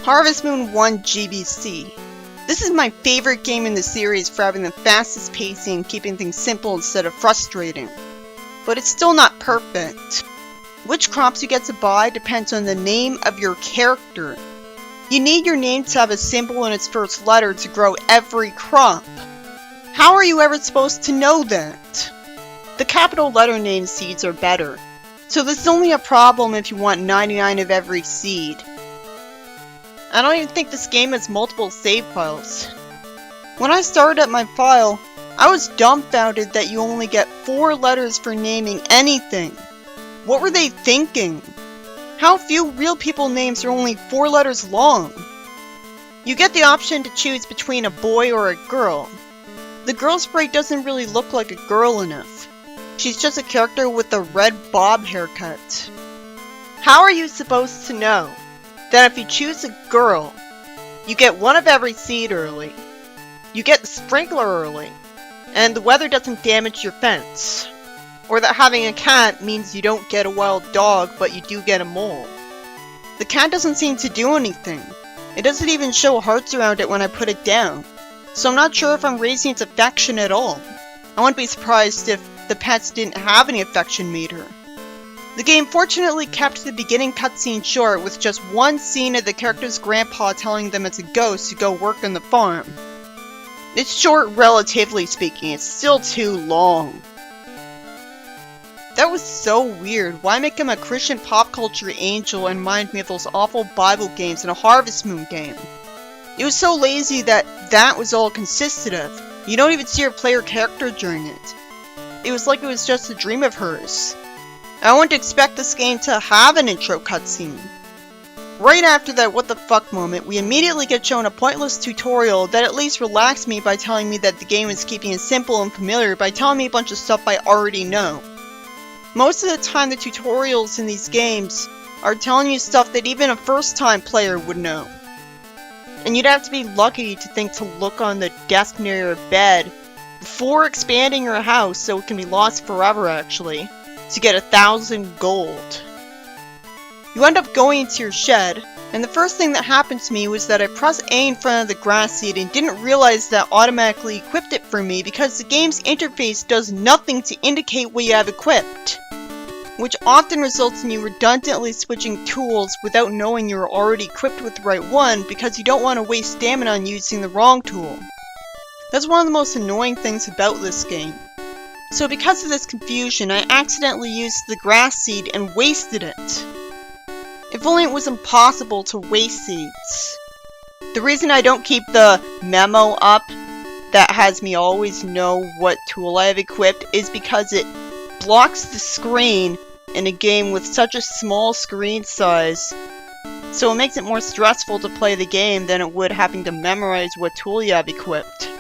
Harvest Moon won GBC. This is my favorite game in the series for having the fastest pacing and keeping things simple instead of frustrating. But it's still not perfect. Which crops you get to buy depends on the name of your character. You need your name to have a symbol in its first letter to grow every crop. How are you ever supposed to know that? The capital letter name seeds are better, so this is only a problem if you want 99 of every seed. I don't even think this game has multiple save files. When I started up my file, I was dumbfounded that you only get 4 letters for naming anything. What were they thinking? How few real people names are only 4 letters long? You get the option to choose between a boy or a girl. The girl sprite doesn't really look like a girl enough. She's just a character with a red bob haircut. How are you supposed to know that if you choose a girl, you get 1 of every seed early, you get the sprinkler early, and the weather doesn't damage your fence? Or that having a cat means you don't get a wild dog, but you do get a mole? The cat doesn't seem to do anything. It doesn't even show hearts around it when I put it down, so I'm not sure if I'm raising its affection at all. I wouldn't be surprised if the pets didn't have any affection meter. The game fortunately kept the beginning cutscene short with just one scene of the character's grandpa telling them it's a ghost to go work on the farm. It's short relatively speaking, it's still too long. That was so weird. Why make him a Christian pop culture angel and remind me of those awful Bible games in a Harvest Moon game? It was so lazy that was all it consisted of. You don't even see her play her character during it. It was like it was just a dream of hers. I wouldn't expect this game to have an intro cutscene. Right after that what the fuck moment, we immediately get shown a pointless tutorial that at least relaxed me by telling me that the game is keeping it simple and familiar by telling me a bunch of stuff I already know. Most of the time the tutorials in these games are telling you stuff that even a first time player would know. And you'd have to be lucky to think to look on the desk near your bed before expanding your house so it can be lost forever actually, to get 1,000 gold. You end up going into your shed, and the first thing that happened to me was that I pressed A in front of the grass seed and didn't realize that automatically equipped it for me because the game's interface does nothing to indicate what you have equipped, which often results in you redundantly switching tools without knowing you're already equipped with the right one because you don't want to waste stamina on using the wrong tool. That's one of the most annoying things about this game. So because of this confusion, I accidentally used the grass seed and wasted it. If only it was impossible to waste seeds. The reason I don't keep the memo up that has me always know what tool I have equipped is because it blocks the screen in a game with such a small screen size, so it makes it more stressful to play the game than it would having to memorize what tool you have equipped.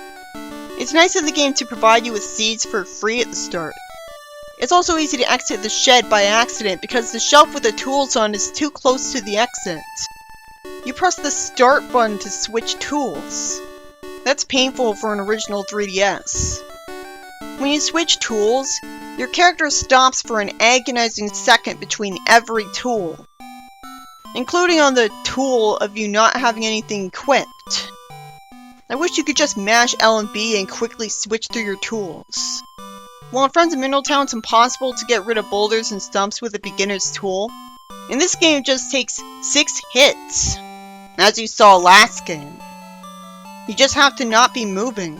It's nice of the game to provide you with seeds for free at the start. It's also easy to exit the shed by accident because the shelf with the tools on is too close to the exit. You press the start button to switch tools. That's painful for an original 3DS. When you switch tools, your character stops for an agonizing second between every tool, including on the tool of you not having anything equipped. I wish you could just mash L and B and quickly switch through your tools. While in Friends of Mineral Town it's impossible to get rid of boulders and stumps with a beginner's tool, in this game it just takes 6 hits, as you saw last game. You just have to not be moving.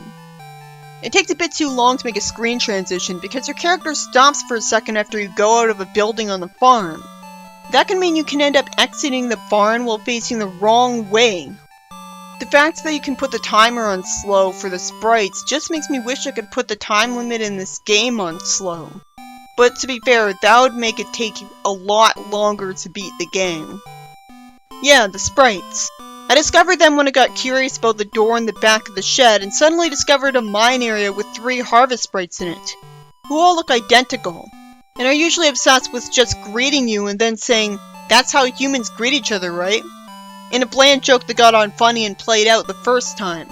It takes a bit too long to make a screen transition because your character stops for a second after you go out of a building on the farm. That can mean you can end up exiting the barn while facing the wrong way. The fact that you can put the timer on slow for the sprites just makes me wish I could put the time limit in this game on slow. But to be fair, that would make it take a lot longer to beat the game. Yeah, the sprites. I discovered them when I got curious about the door in the back of the shed and suddenly discovered a mine area with 3 harvest sprites in it, who all look identical, and are usually obsessed with just greeting you and then saying, "That's how humans greet each other, right?" in a bland joke that got on funny and played out the first time.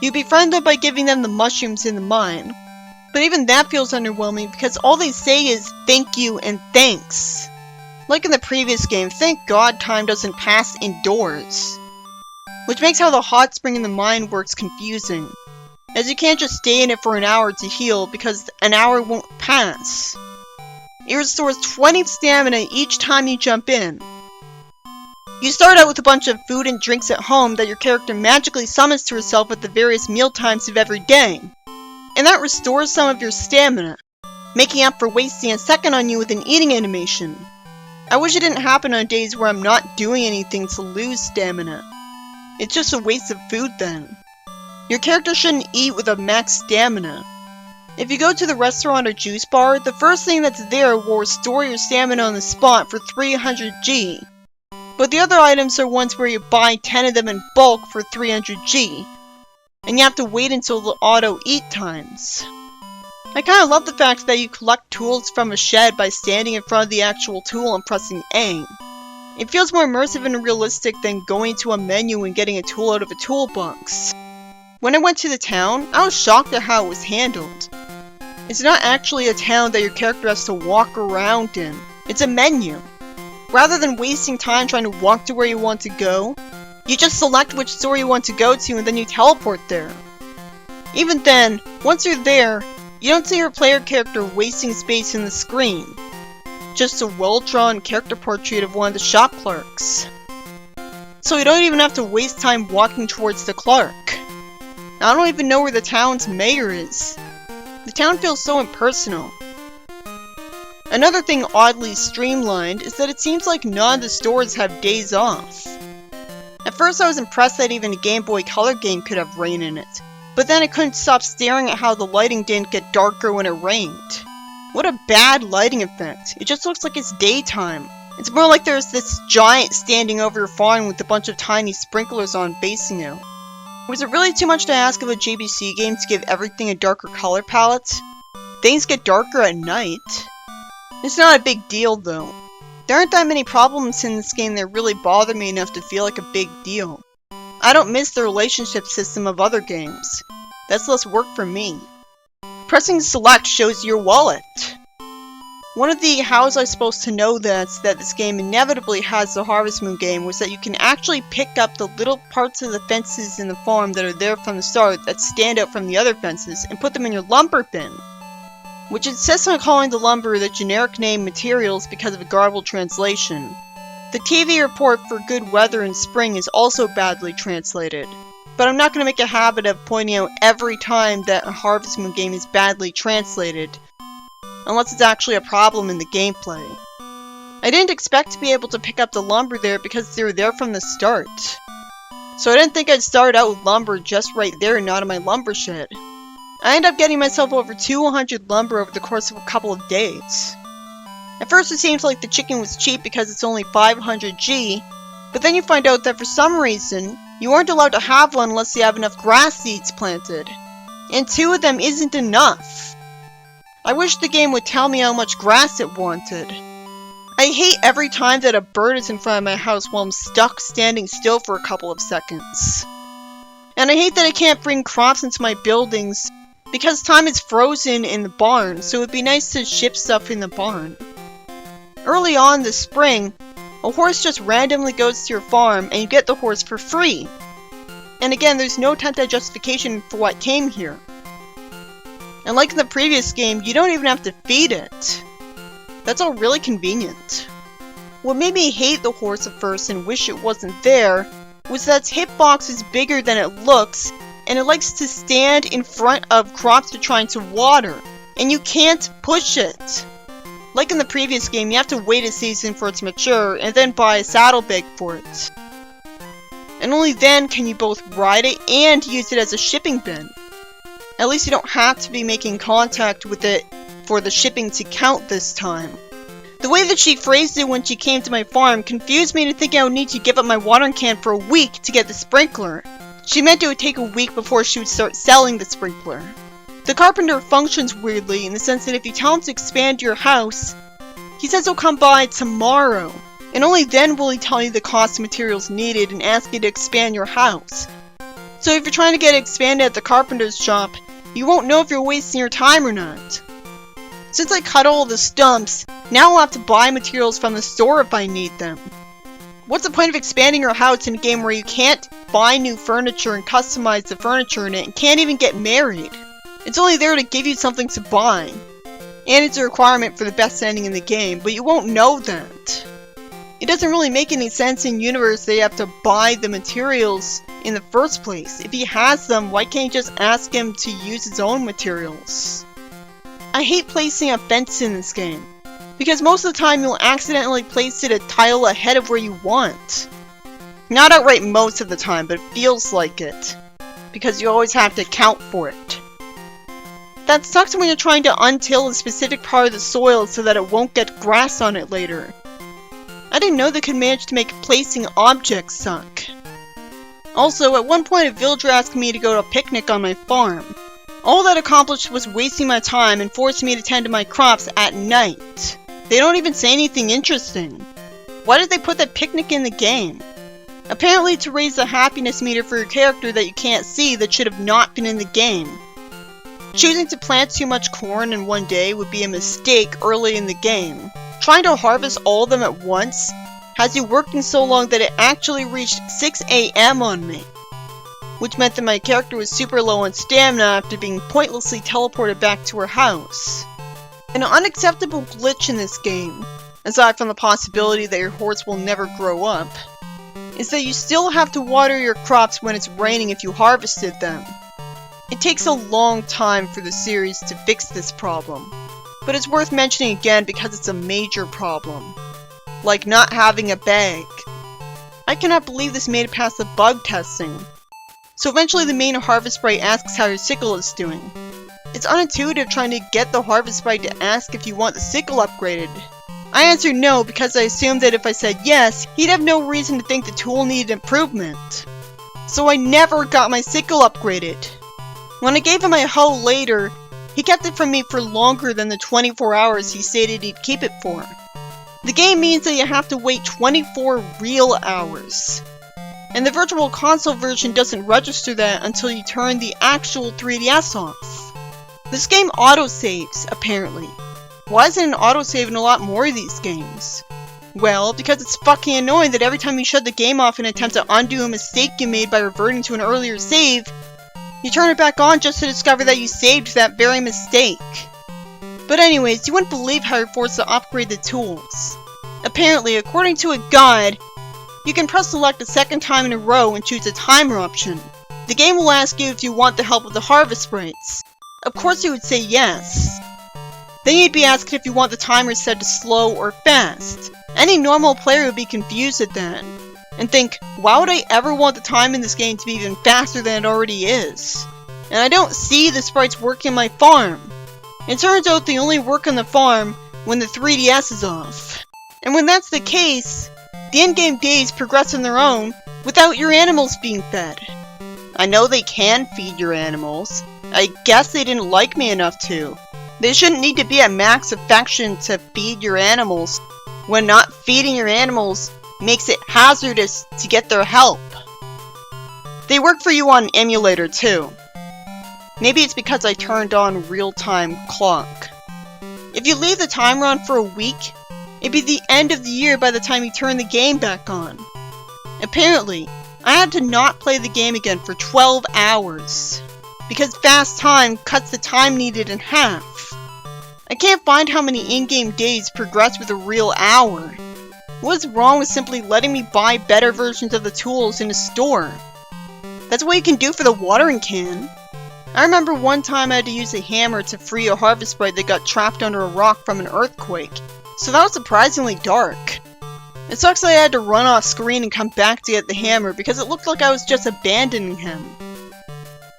You befriend them by giving them the mushrooms in the mine, but even that feels underwhelming because all they say is thank you and thanks. Like in the previous game, thank God time doesn't pass indoors. which makes how the hot spring in the mine works confusing, as you can't just stay in it for an hour to heal because an hour won't pass. It restores 20 stamina each time you jump in. You start out with a bunch of food and drinks at home that your character magically summons to herself at the various meal times of every day, and that restores some of your stamina, making up for wasting a second on you with an eating animation. I wish it didn't happen on days where I'm not doing anything to lose stamina. It's just a waste of food then. Your character shouldn't eat with a max stamina. If you go to the restaurant or juice bar, the first thing that's there will restore your stamina on the spot for 300 G. But the other items are ones where you buy 10 of them in bulk for 300 G, and you have to wait until the auto eat times. I kinda love the fact that you collect tools from a shed by standing in front of the actual tool and pressing A. It feels more immersive and realistic than going to a menu and getting a tool out of a toolbox. When I went to the town, I was shocked at how it was handled. It's not actually a town that your character has to walk around in, it's a menu. Rather than wasting time trying to walk to where you want to go, you just select which store you want to go to and then you teleport there. Even then, once you're there, you don't see your player character wasting space in the screen. Just a well-drawn character portrait of one of the shop clerks. So you don't even have to waste time walking towards the clerk. I don't even know where the town's mayor is. The town feels so impersonal. Another thing oddly streamlined is that it seems like none of the stores have days off. At first I was impressed that even a Game Boy Color game could have rain in it, but then I couldn't stop staring at how the lighting didn't get darker when it rained. What a bad lighting effect. It just looks like it's daytime. It's more like there's this giant standing over your farm with a bunch of tiny sprinklers on facing you. Was it really too much to ask of a GBC game to give everything a darker color palette? Things get darker at night. It's not a big deal though. There aren't that many problems in this game that really bother me enough to feel like a big deal. I don't miss the relationship system of other games. That's less work for me. Pressing select shows your wallet. One of the how was I supposed to know that this game inevitably has the Harvest Moon game was that you can actually pick up the little parts of the fences in the farm that are there from the start that stand out from the other fences and put them in your lumber bin, which insists on calling the lumber the generic name materials because of a garbled translation. The TV report for good weather in spring is also badly translated, but I'm not going to make a habit of pointing out every time that a Harvest Moon game is badly translated, unless it's actually a problem in the gameplay. I didn't expect to be able to pick up the lumber there because they were there from the start. So I didn't think I'd start out with lumber just right there and not in my lumber shed. I ended up getting myself over 200 lumber over the course of a couple of days. At first it seems like the chicken was cheap because it's only 500 G, but then you find out that for some reason, you aren't allowed to have one unless you have enough grass seeds planted. And 2 of them isn't enough. I wish the game would tell me how much grass it wanted. I hate every time that a bird is in front of my house while I'm stuck standing still for a couple of seconds. And I hate that I can't bring crops into my buildings because time is frozen in the barn, so it'd be nice to ship stuff in the barn. Early on this spring, a horse just randomly goes to your farm and you get the horse for free. And again, there's no tentative justification for what came here. And like in the previous game, you don't even have to feed it. That's all really convenient. What made me hate the horse at first and wish it wasn't there was that its hitbox is bigger than it looks, and it likes to stand in front of crops you're trying to water, and you can't push it. Like in the previous game, you have to wait a season for it to mature, and then buy a saddlebag for it. And only then can you both ride it and use it as a shipping bin. At least you don't have to be making contact with it for the shipping to count this time. The way that she phrased it when she came to my farm confused me into thinking I would need to give up my watering can for a week to get the sprinkler. She meant it would take a week before she would start selling the sprinkler. The carpenter functions weirdly in the sense that if you tell him to expand your house, he says he'll come by tomorrow, and only then will he tell you the cost of materials needed and ask you to expand your house. So if you're trying to get it expanded at the carpenter's shop, you won't know if you're wasting your time or not. Since I cut all the stumps, now I'll have to buy materials from the store if I need them. What's the point of expanding your house in a game where you can't buy new furniture and customize the furniture in it and can't even get married? It's only there to give you something to buy. And it's a requirement for the best ending in the game, but you won't know that. It doesn't really make any sense in universe that you have to buy the materials in the first place. If he has them, why can't you just ask him to use his own materials? I hate placing a fence in this game, because most of the time you'll accidentally place it a tile ahead of where you want. Not outright most of the time, but it feels like it, because you always have to account for it. That sucks when you're trying to untill a specific part of the soil so that it won't get grass on it later. I didn't know they could manage to make placing objects suck. Also, at one point a villager asked me to go to a picnic on my farm. All that accomplished was wasting my time and forcing me to tend to my crops at night. They don't even say anything interesting. Why did they put that picnic in the game? Apparently to raise the happiness meter for your character that you can't see that should have not been in the game. Choosing to plant too much corn in one day would be a mistake early in the game. Trying to harvest all of them at once has you working so long that it actually reached 6 AM on me. Which meant that my character was super low on stamina after being pointlessly teleported back to her house. An unacceptable glitch in this game, aside from the possibility that your horse will never grow up, is that you still have to water your crops when it's raining if you harvested them. It takes a long time for the series to fix this problem, but it's worth mentioning again because it's a major problem. Like not having a bag. I cannot believe this made it past the bug testing. So eventually the main harvest sprite asks how your sickle is doing. It's unintuitive trying to get the harvest sprite to ask if you want the sickle upgraded. I answered no because I assumed that if I said yes, he'd have no reason to think the tool needed improvement. So I never got my sickle upgraded. When I gave him my hoe later, he kept it from me for longer than the 24 hours he stated he'd keep it for. The game means that you have to wait 24 real hours. And the Virtual Console version doesn't register that until you turn the actual 3DS off. This game autosaves, apparently. Why isn't an autosave in a lot more of these games? Well, because it's fucking annoying that every time you shut the game off and attempt to undo a mistake you made by reverting to an earlier save, you turn it back on just to discover that you saved that very mistake. But anyways, you wouldn't believe how you're forced to upgrade the tools. Apparently, according to a guide, you can press select a second time in a row and choose a timer option. The game will ask you if you want the help with the harvest sprites. Of course you would say yes. Then you'd be asked if you want the timer set to slow or fast. Any normal player would be confused at that, and think, why would I ever want the time in this game to be even faster than it already is? And I don't see the sprites work in my farm. It turns out they only work on the farm when the 3DS is off. And when that's the case, the in-game days progress on their own without your animals being fed. I know they can feed your animals. I guess they didn't like me enough to. They shouldn't need to be at max affection to feed your animals when not feeding your animals makes it hazardous to get their help. They work for you on emulator too. Maybe it's because I turned on real-time clock. If you leave the timer on for a week, it'd be the end of the year by the time you turn the game back on. Apparently, I had to not play the game again for 12 hours, because fast time cuts the time needed in half. I can't find how many in-game days progress with a real hour. What's wrong with simply letting me buy better versions of the tools in a store? That's what you can do for the watering can. I remember one time I had to use a hammer to free a harvest sprite that got trapped under a rock from an earthquake, so that was surprisingly dark. It sucks that I had to run off screen and come back to get the hammer because it looked like I was just abandoning him.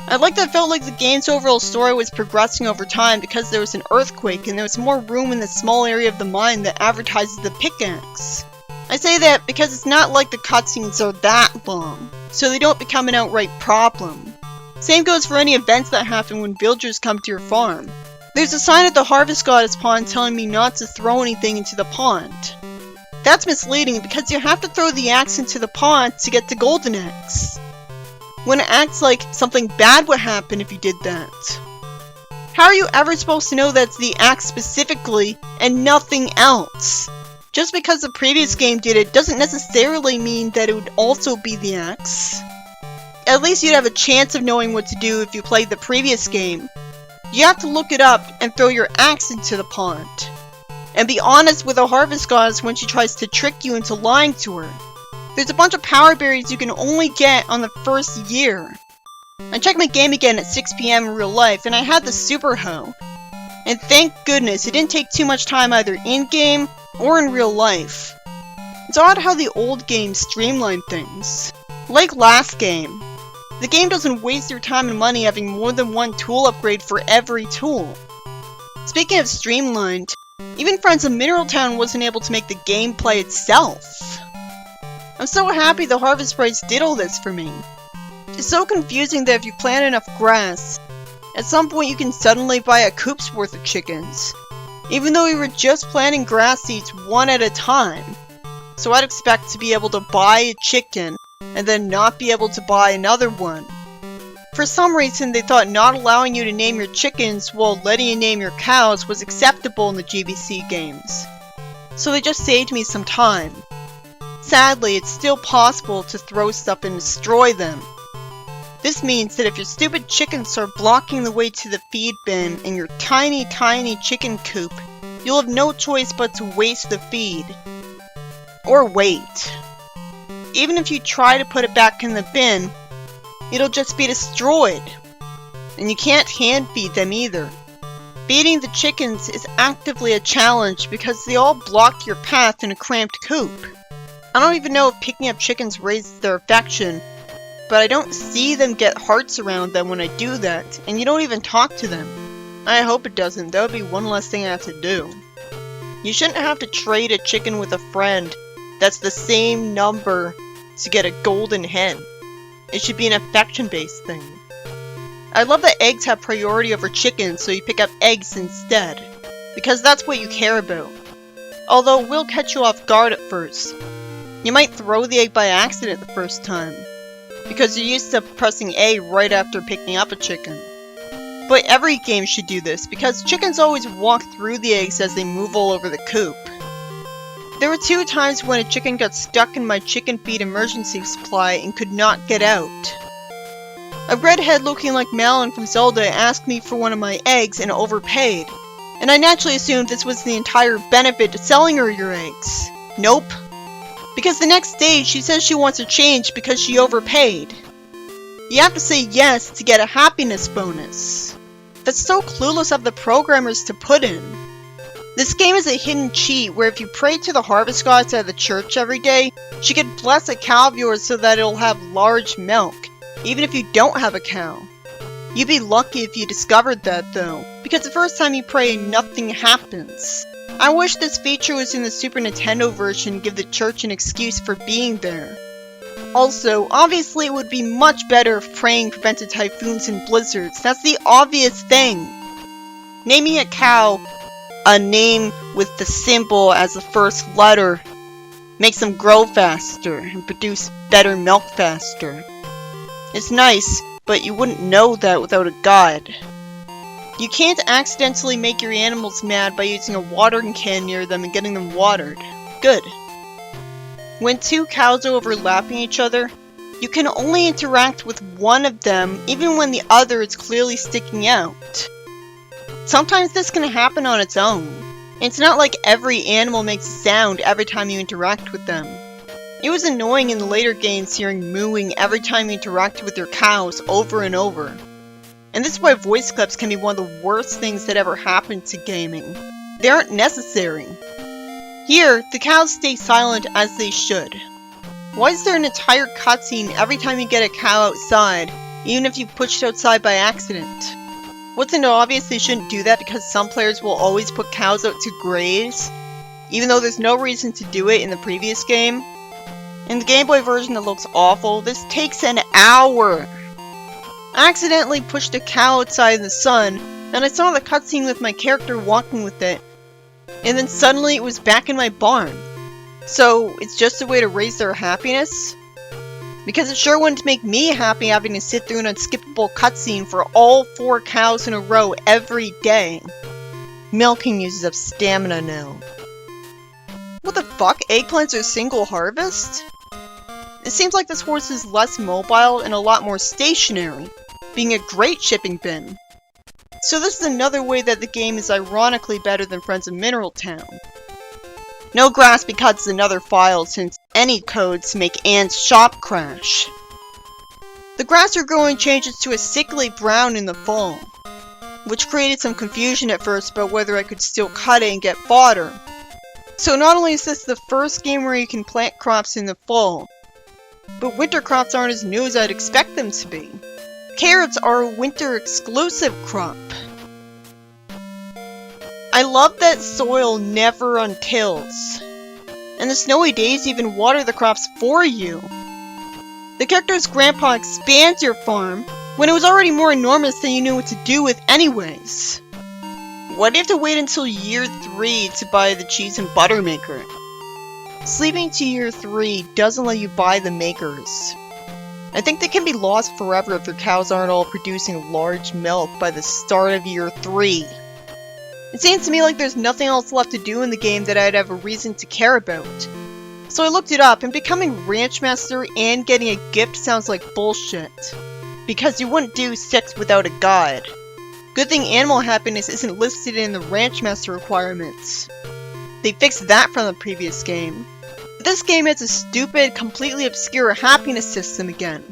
I like that it felt like the game's overall story was progressing over time because there was an earthquake and there was more room in the small area of the mine that advertises the pickaxe. I say that because it's not like the cutscenes are that long, so they don't become an outright problem. Same goes for any events that happen when villagers come to your farm. There's a sign at the Harvest Goddess pond telling me not to throw anything into the pond. That's misleading because you have to throw the axe into the pond to get the golden axe. When it acts like something bad would happen if you did that. How are you ever supposed to know that's the axe specifically and nothing else? Just because the previous game did it doesn't necessarily mean that it would also be the axe. At least you'd have a chance of knowing what to do if you played the previous game. You have to look it up and throw your axe into the pond. And be honest with the harvest goddess when she tries to trick you into lying to her. There's a bunch of power berries you can only get on the first year. I checked my game again at 6 PM in real life and I had the super hoe. And thank goodness it didn't take too much time either in-game or in real life. It's odd how the old games streamline things. Like last game, the game doesn't waste your time and money having more than one tool upgrade for every tool. Speaking of streamlined, even Friends of Mineral Town wasn't able to make the gameplay itself. I'm so happy the Harvest Price did all this for me. It's so confusing that if you plant enough grass, at some point you can suddenly buy a coop's worth of chickens, even though we were just planting grass seeds one at a time. So I'd expect to be able to buy a chicken, and then not be able to buy another one. For some reason they thought not allowing you to name your chickens while letting you name your cows was acceptable in the GBC games. So they just saved me some time. Sadly, it's still possible to throw stuff and destroy them. This means that if your stupid chickens start blocking the way to the feed bin in your tiny chicken coop, you'll have no choice but to waste the feed. Or wait. Even if you try to put it back in the bin, it'll just be destroyed. And you can't hand feed them either. Feeding the chickens is actively a challenge because they all block your path in a cramped coop. I don't even know if picking up chickens raises their affection, but I don't see them get hearts around them when I do that, and you don't even talk to them. I hope it doesn't. That would be one less thing I have to do. You shouldn't have to trade a chicken with a friend that's the same number to get a golden hen. It should be an affection-based thing. I love that eggs have priority over chickens, so you pick up eggs instead, because that's what you care about. Although it will catch you off guard at first. You might throw the egg by accident the first time, because you're used to pressing A right after picking up a chicken. But every game should do this, because chickens always walk through the eggs as they move all over the coop. There were 2 times when a chicken got stuck in my chicken feed emergency supply and could not get out. A redhead looking like Malon from Zelda asked me for one of my eggs and overpaid, and I naturally assumed this was the entire benefit to selling her your eggs. Nope. Because the next day she says she wants a change because she overpaid. You have to say yes to get a happiness bonus. That's so clueless of the programmers to put in. This game is a hidden cheat where if you pray to the harvest gods at the church every day, she could bless a cow of yours so that it'll have large milk, even if you don't have a cow. You'd be lucky if you discovered that though, because the first time you pray nothing happens. I wish this feature was in the Super Nintendo version to give the church an excuse for being there. Also, obviously it would be much better if praying prevented typhoons and blizzards. That's the obvious thing. Naming a cow a name with the symbol as the first letter makes them grow faster and produce better milk faster. It's nice, but you wouldn't know that without a guide. You can't accidentally make your animals mad by using a watering can near them and getting them watered. Good. When 2 cows are overlapping each other, you can only interact with one of them even when the other is clearly sticking out. Sometimes this can happen on its own. It's not like every animal makes a sound every time you interact with them. It was annoying in the later games hearing mooing every time you interacted with your cows over and over. And this is why voice clips can be one of the worst things that ever happened to gaming. They aren't necessary. Here, the cows stay silent as they should. Why is there an entire cutscene every time you get a cow outside, even if you push it outside by accident? Wasn't it obvious they shouldn't do that because some players will always put cows out to graze, even though there's no reason to do it in the previous game? In the Game Boy version that looks awful, this takes an hour! I accidentally pushed a cow outside in the sun, and I saw the cutscene with my character walking with it, and then suddenly it was back in my barn. So, it's just a way to raise their happiness? Because it sure wouldn't make me happy having to sit through an unskippable cutscene for all 4 cows in a row every day. Milking uses up stamina now. What the fuck? Eggplants are single harvest? It seems like this horse is less mobile and a lot more stationary, being a great shipping bin. So this is another way that the game is ironically better than Friends of Mineral Town. No grass because it's another file since any codes make Anne's shop crash. The grass you're growing changes to a sickly brown in the fall, which created some confusion at first about whether I could still cut it and get fodder. So not only is this the first game where you can plant crops in the fall, but winter crops aren't as new as I'd expect them to be. Carrots are a winter exclusive crop. I love that soil never untills, and the snowy days even water the crops for you. The character's grandpa expands your farm when it was already more enormous than you knew what to do with anyways. Why do you have to wait until year 3 to buy the cheese and butter maker? Sleeping to year 3 doesn't let you buy the makers. I think they can be lost forever if your cows aren't all producing large milk by the start of year 3. It seems to me like there's nothing else left to do in the game that I'd have a reason to care about. So I looked it up, and becoming Ranch Master and getting a gift sounds like bullshit. Because you wouldn't do 6 without a guide. Good thing animal happiness isn't listed in the Ranch Master requirements. They fixed that from the previous game. But this game has a stupid, completely obscure happiness system again.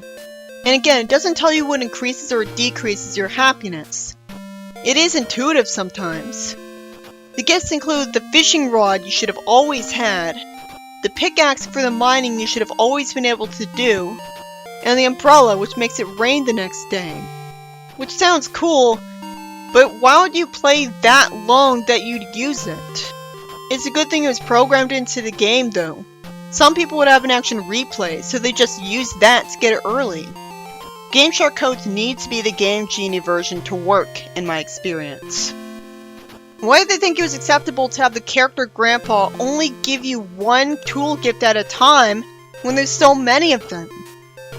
And again, it doesn't tell you what increases or decreases your happiness. It is intuitive sometimes. The gifts include the fishing rod you should have always had, the pickaxe for the mining you should have always been able to do, and the umbrella which makes it rain the next day. Which sounds cool, but why would you play that long that you'd use it? It's a good thing it was programmed into the game though. Some people would have an action replay, so they just use that to get it early. Game Shark codes need to be the Game Genie version to work, in my experience. Why did they think it was acceptable to have the character grandpa only give you one tool gift at a time when there's so many of them?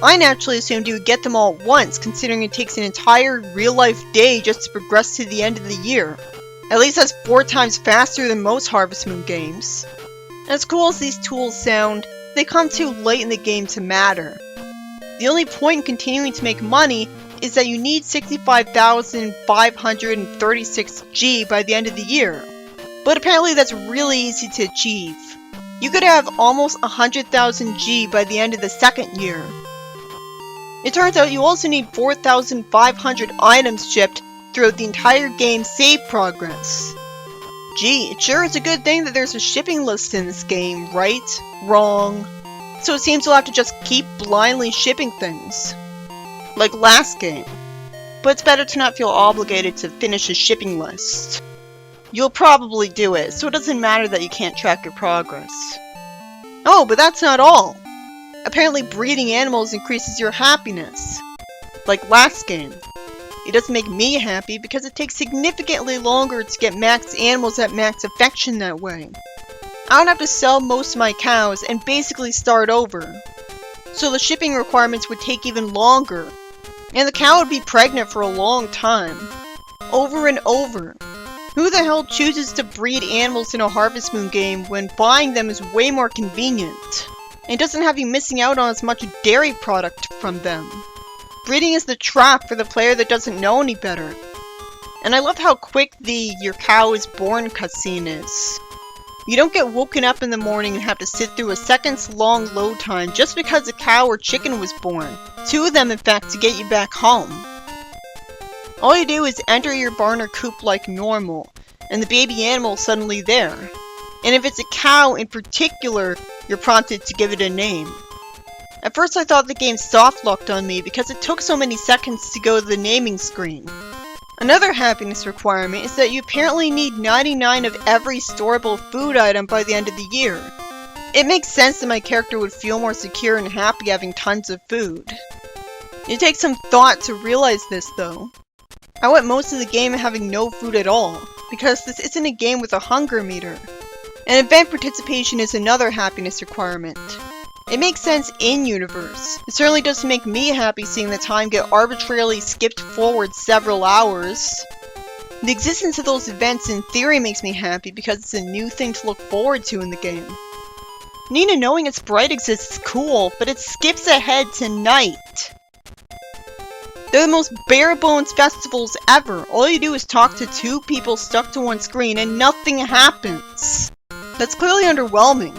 I naturally assumed you would get them all at once, considering it takes an entire real-life day just to progress to the end of the year. At least that's 4 times faster than most Harvest Moon games. As cool as these tools sound, they come too late in the game to matter. The only point in continuing to make money is that you need 65,536 G by the end of the year. But apparently that's really easy to achieve. You could have almost 100,000 G by the end of the second year. It turns out you also need 4,500 items shipped throughout the entire game's save progress. Gee, it sure is a good thing that there's a shipping list in this game, right? Wrong. So it seems you'll have to just keep blindly shipping things. Like last game. But it's better to not feel obligated to finish a shipping list. You'll probably do it, so it doesn't matter that you can't track your progress. Oh, but that's not all! Apparently breeding animals increases your happiness. Like last game. It doesn't make me happy because it takes significantly longer to get max animals at max affection that way. I would have to sell most of my cows and basically start over. So the shipping requirements would take even longer. And the cow would be pregnant for a long time. Over and over. Who the hell chooses to breed animals in a Harvest Moon game when buying them is way more convenient? And doesn't have you missing out on as much dairy product from them. Breeding is the trap for the player that doesn't know any better. And I love how quick the "your cow is born" cutscene is. You don't get woken up in the morning and have to sit through a seconds-long load time just because a cow or chicken was born. 2 of them, in fact, to get you back home. All you do is enter your barn or coop like normal, and the baby animal is suddenly there. And if it's a cow in particular, you're prompted to give it a name. At first I thought the game soft-locked on me because it took so many seconds to go to the naming screen. Another happiness requirement is that you apparently need 99 of every storable food item by the end of the year. It makes sense that my character would feel more secure and happy having tons of food. It takes some thought to realize this though. I went most of the game having no food at all, because this isn't a game with a hunger meter. And event participation is another happiness requirement. It makes sense in-universe. It certainly doesn't make me happy seeing the time get arbitrarily skipped forward several hours. The existence of those events in theory makes me happy because it's a new thing to look forward to in the game. Nina knowing its Sprite exists is cool, but it skips ahead to night. They're the most bare-bones festivals ever. All you do is talk to two people stuck to one screen and nothing happens. That's clearly underwhelming.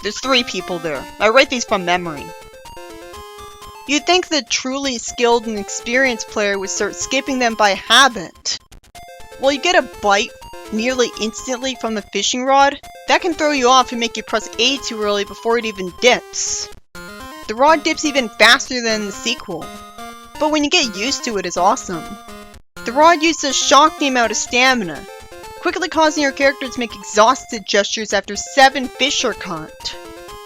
There's 3 people there. I write these from memory. You'd think the truly skilled and experienced player would start skipping them by habit. Well, you get a bite nearly instantly from the fishing rod. That can throw you off and make you press A too early before it even dips. The rod dips even faster than the sequel. But when you get used to it, it's awesome. The rod uses a shocking amount of stamina, quickly causing your character to make exhausted gestures after 7 fish are caught.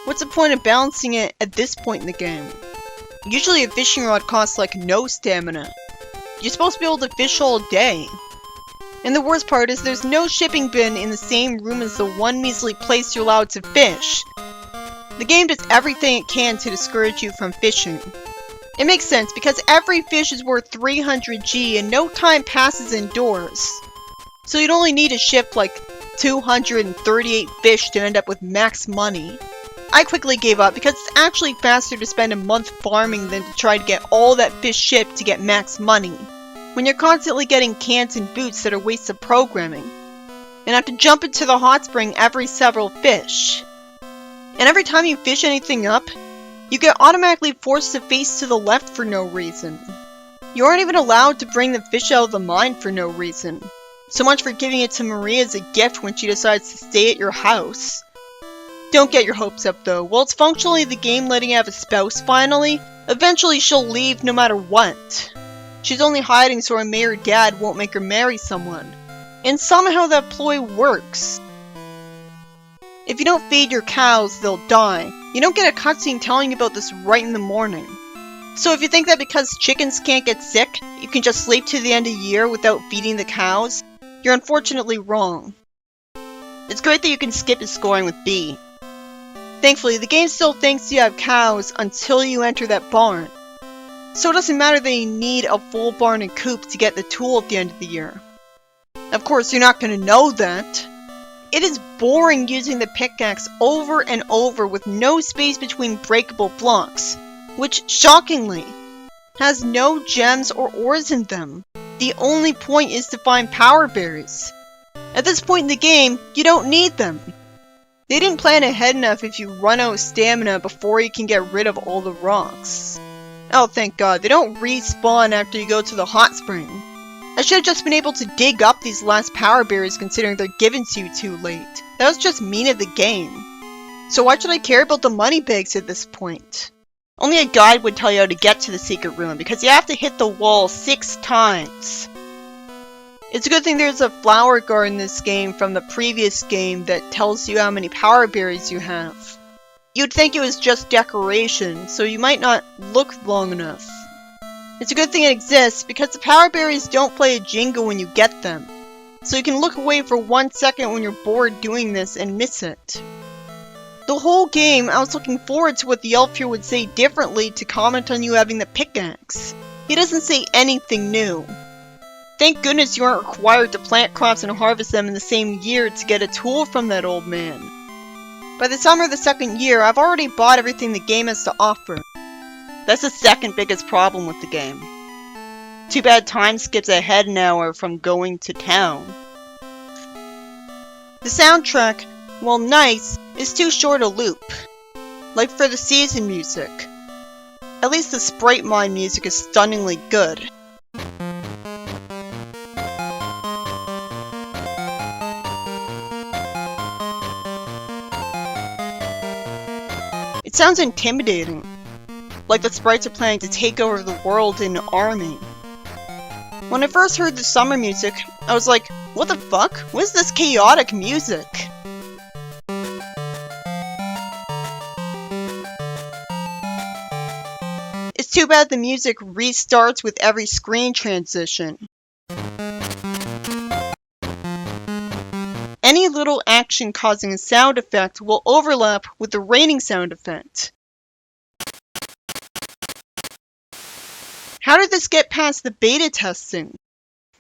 What's the point of balancing it at this point in the game? Usually a fishing rod costs like no stamina. You're supposed to be able to fish all day. And the worst part is there's no shipping bin in the same room as the one measly place you're allowed to fish. The game does everything it can to discourage you from fishing. It makes sense because every fish is worth 300 G and no time passes indoors. So you'd only need to ship like 238 fish to end up with max money. I quickly gave up because it's actually faster to spend a month farming than to try to get all that fish shipped to get max money, when you're constantly getting cans and boots that are wastes of programming, and have to jump into the hot spring every several fish. And every time you fish anything up, you get automatically forced to face to the left for no reason. You aren't even allowed to bring the fish out of the mine for no reason. So much for giving it to Maria as a gift when she decides to stay at your house. Don't get your hopes up though. While it's functionally the game letting you have a spouse finally, eventually she'll leave no matter what. She's only hiding so her mayor dad won't make her marry someone. And somehow that ploy works. If you don't feed your cows, they'll die. You don't get a cutscene telling you about this right in the morning. So if you think that because chickens can't get sick, you can just sleep to the end of the year without feeding the cows, you're unfortunately wrong. It's great that you can skip his scoring with B. Thankfully, the game still thinks you have cows until you enter that barn. So it doesn't matter that you need a full barn and coop to get the tool at the end of the year. Of course, you're not going to know that. It is boring using the pickaxe over and over with no space between breakable blocks, which, shockingly, has no gems or ores in them. The only point is to find power berries. At this point in the game, you don't need them. They didn't plan ahead enough if you run out of stamina before you can get rid of all the rocks. Oh, thank God, they don't respawn after you go to the hot spring. I should have just been able to dig up these last power berries considering they're given to you too late. That was just mean of the game. So why should I care about the money bags at this point? Only a guide would tell you how to get to the secret room because you have to hit the wall 6 times. It's a good thing there's a flower garden in this game from the previous game that tells you how many power berries you have. You'd think it was just decoration, so you might not look long enough. It's a good thing it exists because the power berries don't play a jingle when you get them. So you can look away for 1 second when you're bored doing this and miss it. The whole game, I was looking forward to what the elf here would say differently to comment on you having the pickaxe. He doesn't say anything new. Thank goodness you aren't required to plant crops and harvest them in the same year to get a tool from that old man. By the summer of the 2nd year, I've already bought everything the game has to offer. That's the second biggest problem with the game. Too bad time skips ahead an hour from going to town. The soundtrack, while nice, is too short a loop. Like for the season music. At least the Sprite Mine music is stunningly good. It sounds intimidating. Like the sprites are planning to take over the world in an army. When I first heard the summer music, I was like, what the fuck? What is this chaotic music? It's too bad the music restarts with every screen transition. Any little action causing a sound effect will overlap with the raining sound effect. How did this get past the beta testing?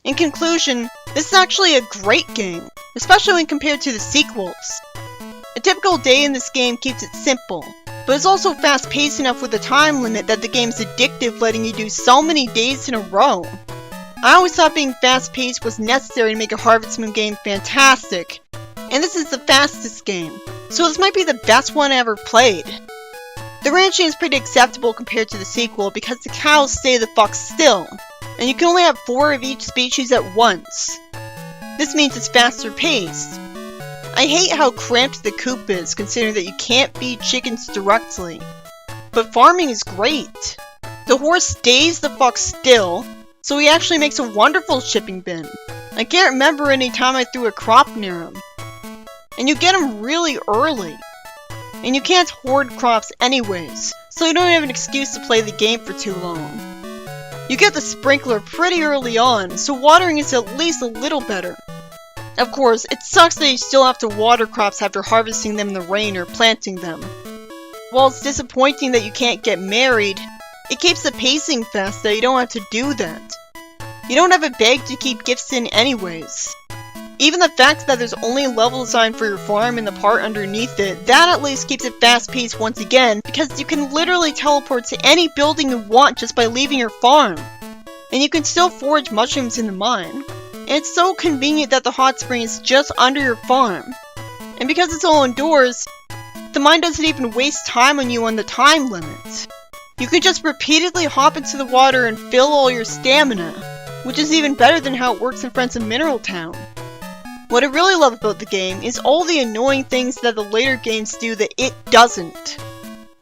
In conclusion, this is actually a great game, especially when compared to the sequels. A typical day in this game keeps it simple, but it's also fast-paced enough with a time limit that the game's addictive, letting you do so many days in a row. I always thought being fast-paced was necessary to make a Harvest Moon game fantastic, and this is the fastest game, so this might be the best one I ever played. The ranching is pretty acceptable compared to the sequel because the cows stay the fuck still, and you can only have 4 of each species at once. This means it's faster paced. I hate how cramped the coop is, considering that you can't feed chickens directly. But farming is great. The horse stays the fuck still, so he actually makes a wonderful shipping bin. I can't remember any time I threw a crop near him. And you get him really early. And you can't hoard crops anyways, so you don't have an excuse to play the game for too long. You get the sprinkler pretty early on, so watering is at least a little better. Of course, it sucks that you still have to water crops after harvesting them in the rain or planting them. While it's disappointing that you can't get married, it keeps the pacing fast that you don't have to do that. You don't have a bag to keep gifts in anyways. Even the fact that there's only a level design for your farm and the part underneath it, that at least keeps it fast-paced once again, because you can literally teleport to any building you want just by leaving your farm. And you can still forage mushrooms in the mine. And it's so convenient that the hot spring is just under your farm. And because it's all indoors, the mine doesn't even waste time on you on the time limit. You can just repeatedly hop into the water and fill all your stamina, which is even better than how it works in Friends of Mineral Town. What I really love about the game is all the annoying things that the later games do that it doesn't.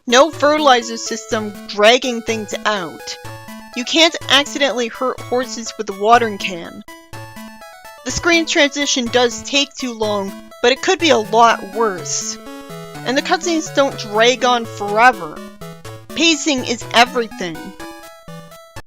No fertilizer system dragging things out. You can't accidentally hurt horses with the watering can. The screen transition does take too long, but it could be a lot worse. And the cutscenes don't drag on forever. Pacing is everything.